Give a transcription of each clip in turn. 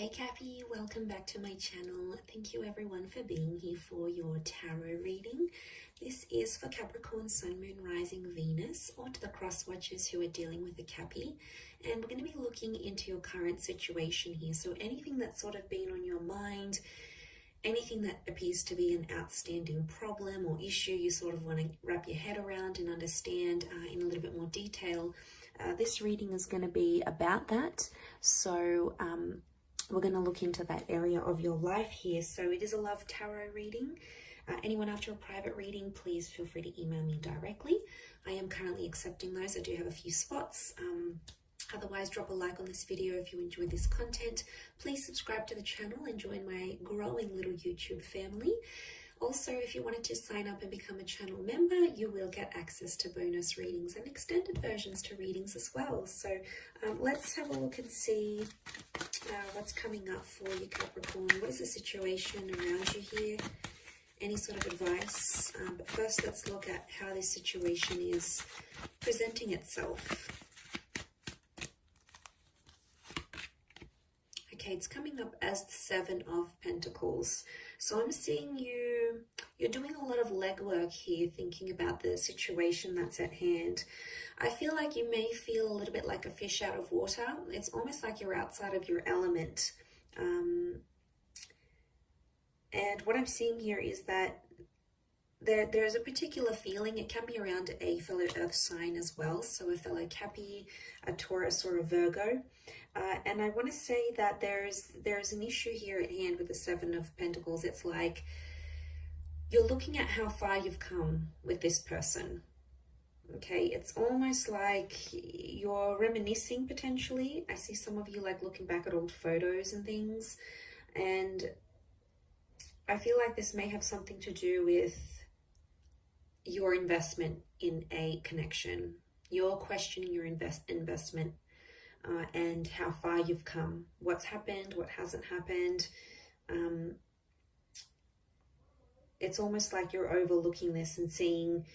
Hey Kathy, welcome back to my channel. Thank you everyone for being here for your tarot reading. This is for Capricorn, Sun, Moon, Rising, Venus, or to the cross watchers who are dealing with the Cappy. And we're going to be looking into your current situation here. So anything that's sort of been on your mind, anything that appears to be an outstanding problem or issue you sort of want to wrap your head around and understand in a little bit more detail. This reading is going to be about that. So we're going to look into that area of your life here. So it is a love tarot reading. Anyone after a private reading, please feel free to email me directly. I am currently accepting those. I do have a few spots. Otherwise, drop a like on this video if you enjoy this content. Please subscribe to the channel and join my growing little YouTube family. Also, if you wanted to sign up and become a channel member, you will get access to bonus readings and extended versions to readings as well. So let's have a look and see what's coming up for you, Capricorn. What is the situation around you here? Any sort of advice? But first, let's look at how this situation is presenting itself. Okay, it's coming up as the Seven of Pentacles. So I'm seeing you're doing a lot of legwork here, thinking about the situation that's at hand. I feel like you may feel a little bit like a fish out of water. It's almost like you're outside of your element. And what I'm seeing here is that there's a particular feeling. It can be around a fellow earth sign as well. So a fellow Cappy, a Taurus, or a Virgo. And I want to say that there's an issue here at hand with the Seven of Pentacles. It's like you're looking at how far you've come with this person. Okay, it's almost like you're reminiscing potentially. I see some of you like looking back at old photos and things. And I feel like this may have something to do with your investment in a connection. You're questioning your investment and how far you've come. What's happened, what hasn't happened. It's almost like you're overlooking this and seeing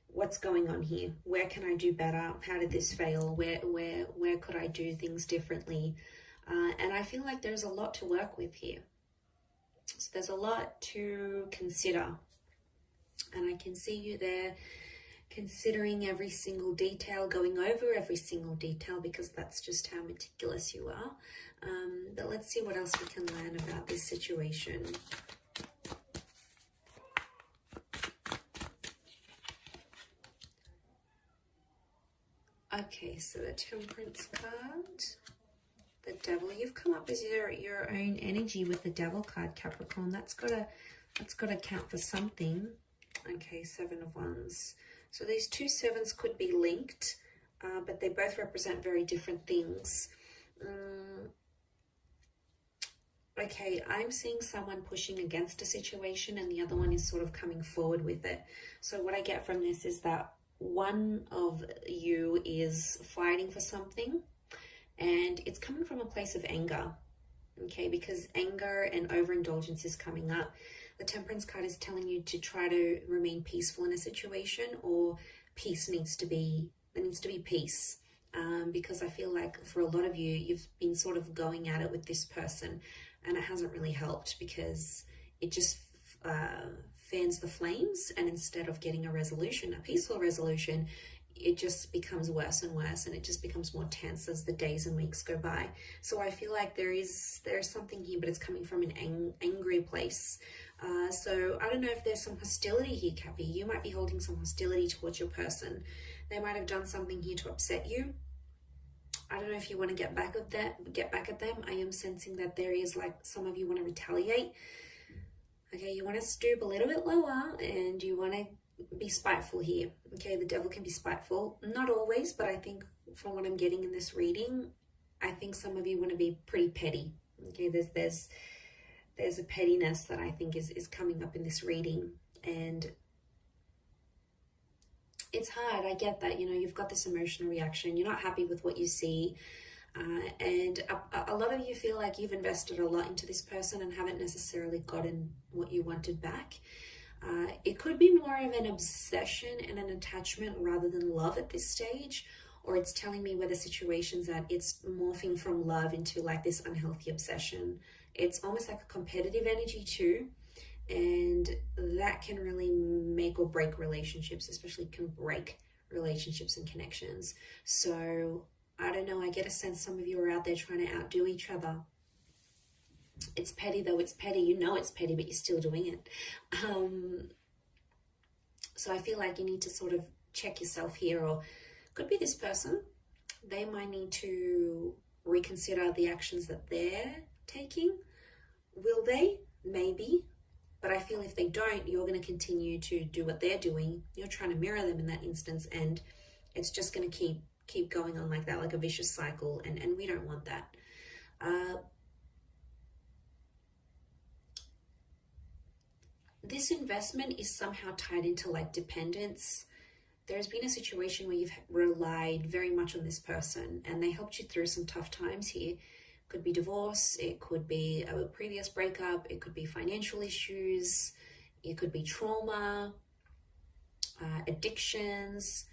what's going on here. Where can I do better? How did this fail? Where could I do things differently? And I feel like there's a lot to work with here. So there's a lot to consider. And I can see you there considering every single detail, going over every single detail, because that's just how meticulous you are. But let's see what else we can learn about this situation. Okay, so the Temperance card, the Devil. You've come up as your own energy with the Devil card, Capricorn. That's gotta count for something. Okay, Seven of Wands. So these two sevens could be linked, but they both represent very different things. Okay, I'm seeing someone pushing against a situation and the other one is sort of coming forward with it. So what I get from this is that one of you is fighting for something and it's coming from a place of anger. Okay, because anger and overindulgence is coming up. The Temperance card is telling you to try to remain peaceful in a situation, or there needs to be peace. Because I feel like for a lot of you, you've been sort of going at it with this person and it hasn't really helped, because it just fans the flames, and instead of getting a resolution, a peaceful resolution, it just becomes worse and worse, and it just becomes more tense as the days and weeks go by. So I feel like there's something here, but it's coming from an angry place. So I don't know if there's some hostility here, Cappy. You might be holding some hostility towards your person. They might have done something here to upset you. I don't know if you want to get back at them. I am sensing that there is like some of you want to retaliate. Okay, you want to stoop a little bit lower and you want to be spiteful here. Okay, the Devil can be spiteful. Not always, but I think from what I'm getting in this reading, I think some of you want to be pretty petty. Okay, there's a pettiness that I think is coming up in this reading, and it's hard. I get that, you know, you've got this emotional reaction. You're not happy with what you see. And a lot of you feel like you've invested a lot into this person and haven't necessarily gotten what you wanted back. It could be more of an obsession and an attachment rather than love at this stage, or it's telling me where the situation's at. It's morphing from love into like this unhealthy obsession. It's almost like a competitive energy too. And that can really make or break relationships, especially can break relationships and connections. So I don't know, I get a sense some of you are out there trying to outdo each other. It's petty though, it's petty. You know it's petty, but you're still doing it. So I feel like you need to sort of check yourself here, or could be this person. They might need to reconsider the actions that they're taking. Will they? Maybe. But I feel if they don't, you're going to continue to do what they're doing. You're trying to mirror them in that instance, and it's just going to keep going on like that, like a vicious cycle, and we don't want that. This investment is somehow tied into like dependence. There's been a situation where you've relied very much on this person and they helped you through some tough times here. Could be divorce, it could be a previous breakup, it could be financial issues, it could be trauma, addictions.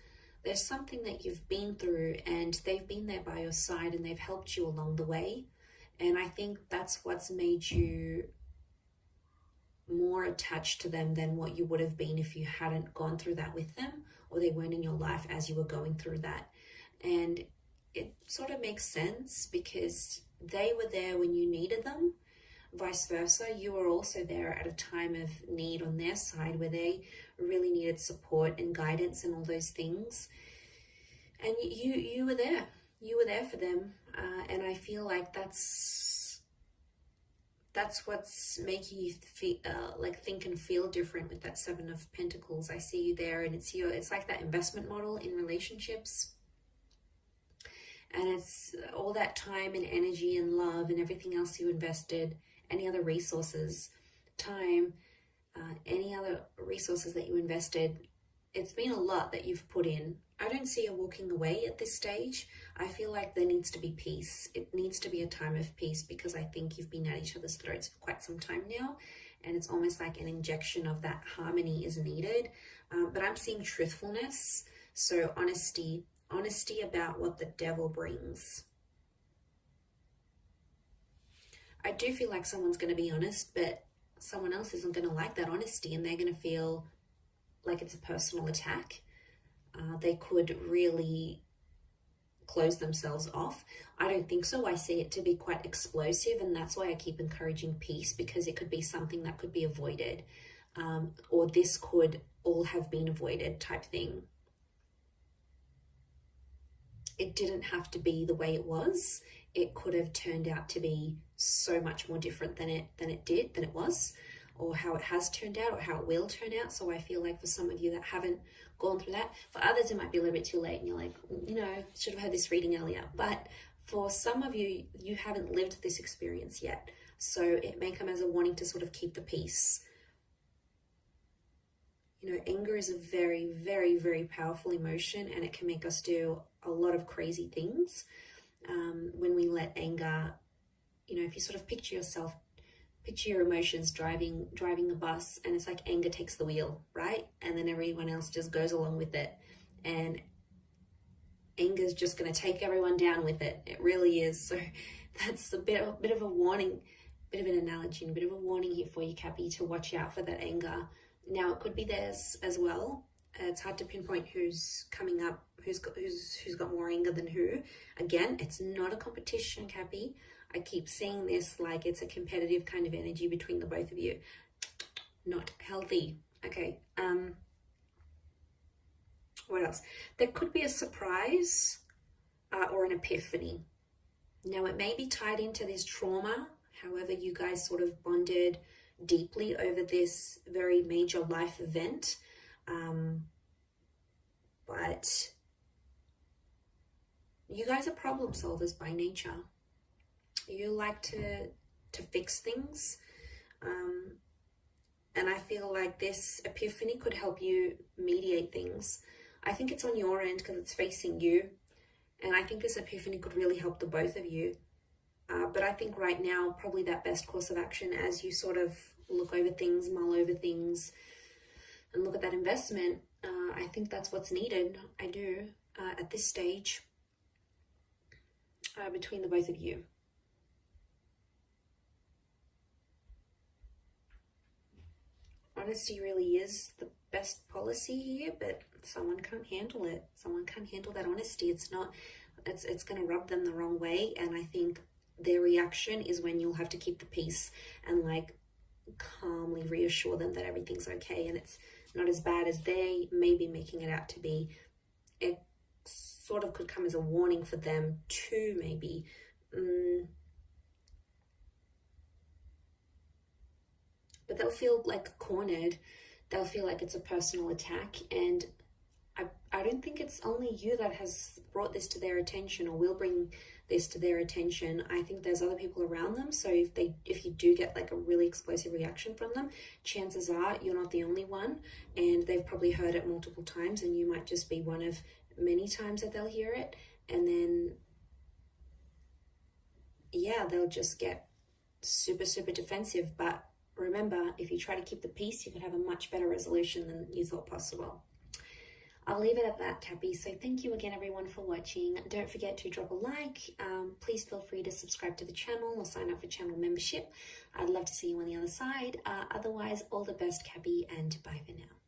There's something that you've been through and they've been there by your side and they've helped you along the way. And I think that's what's made you more attached to them than what you would have been if you hadn't gone through that with them, or they weren't in your life as you were going through that. And it sort of makes sense because they were there when you needed them. Vice versa, you were also there at a time of need on their side where they really needed support and guidance and all those things. And you were there. You were there for them. And I feel like that's what's making you feel, like think and feel different with that Seven of Pentacles. I see you there, and it's like that investment model in relationships. And it's all that time and energy and love and everything else you invested, any other resources, time, any other resources that you invested. It's been a lot that you've put in. I don't see you walking away at this stage. I feel like there needs to be peace. It needs to be a time of peace because I think you've been at each other's throats for quite some time now. And it's almost like an injection of that harmony is needed. But I'm seeing truthfulness. So honesty about what the devil brings. I do feel like someone's going to be honest, but someone else isn't going to like that honesty and they're going to feel like it's a personal attack. They could really close themselves off. I don't think so. I see it to be quite explosive, and that's why I keep encouraging peace, because it could be something that could be avoided, or this could all have been avoided type thing. It didn't have to be the way it was. It could have turned out to be so much more different than it was, or how it has turned out, or how it will turn out. So I feel like for some of you that haven't gone through that, for others it might be a little bit too late and you're like, should have had this reading earlier. But for some of you, you haven't lived this experience yet. So it may come as a warning to sort of keep the peace. Anger is a very, very, very powerful emotion, and it can make us do a lot of crazy things. When we let anger, if you sort of picture your emotions driving the bus, and it's like anger takes the wheel, right? And then everyone else just goes along with it. And anger is just going to take everyone down with it. It really is. So that's a bit of a warning, bit of an analogy, and a bit of a warning here for you, Cappy, to watch out for that anger. Now, it could be theirs as well. It's hard to pinpoint who's coming up, who's got more anger than who. Again, it's not a competition, Cappy. I keep seeing this like it's a competitive kind of energy between the both of you. Not healthy. Okay. What else? There could be a surprise or an epiphany. Now, it may be tied into this trauma. However, you guys sort of bonded deeply over this very major life event. But you guys are problem solvers by nature. You like to fix things. And I feel like this epiphany could help you mediate things. I think it's on your end because it's facing you. And I think this epiphany could really help the both of you. But I think right now, probably that best course of action as you sort of look over things, mull over things, and look at that investment, I think that's what's needed. I do. at this stage between the both of you. Honesty really is the best policy here, but someone can't handle it. Someone can't handle that honesty. It's going to rub them the wrong way. And I think their reaction is when you'll have to keep the peace and like calmly reassure them that everything's okay and it's not as bad as they may be making it out to be. It sort of could come as a warning for them to maybe but they'll feel like cornered. They'll feel like it's a personal attack, and I don't think it's only you that has brought this to their attention or will bring this to their attention. I think there's other people around them. So if you do get like a really explosive reaction from them, chances are you're not the only one, and they've probably heard it multiple times, and you might just be one of many times that they'll hear it. And then, yeah, they'll just get super, super defensive. But remember, if you try to keep the peace, you can have a much better resolution than you thought possible. I'll leave it at that, Cappy. So thank you again, everyone, for watching. Don't forget to drop a like. Please feel free to subscribe to the channel or sign up for channel membership. I'd love to see you on the other side. Otherwise, all the best, Cappy, and bye for now.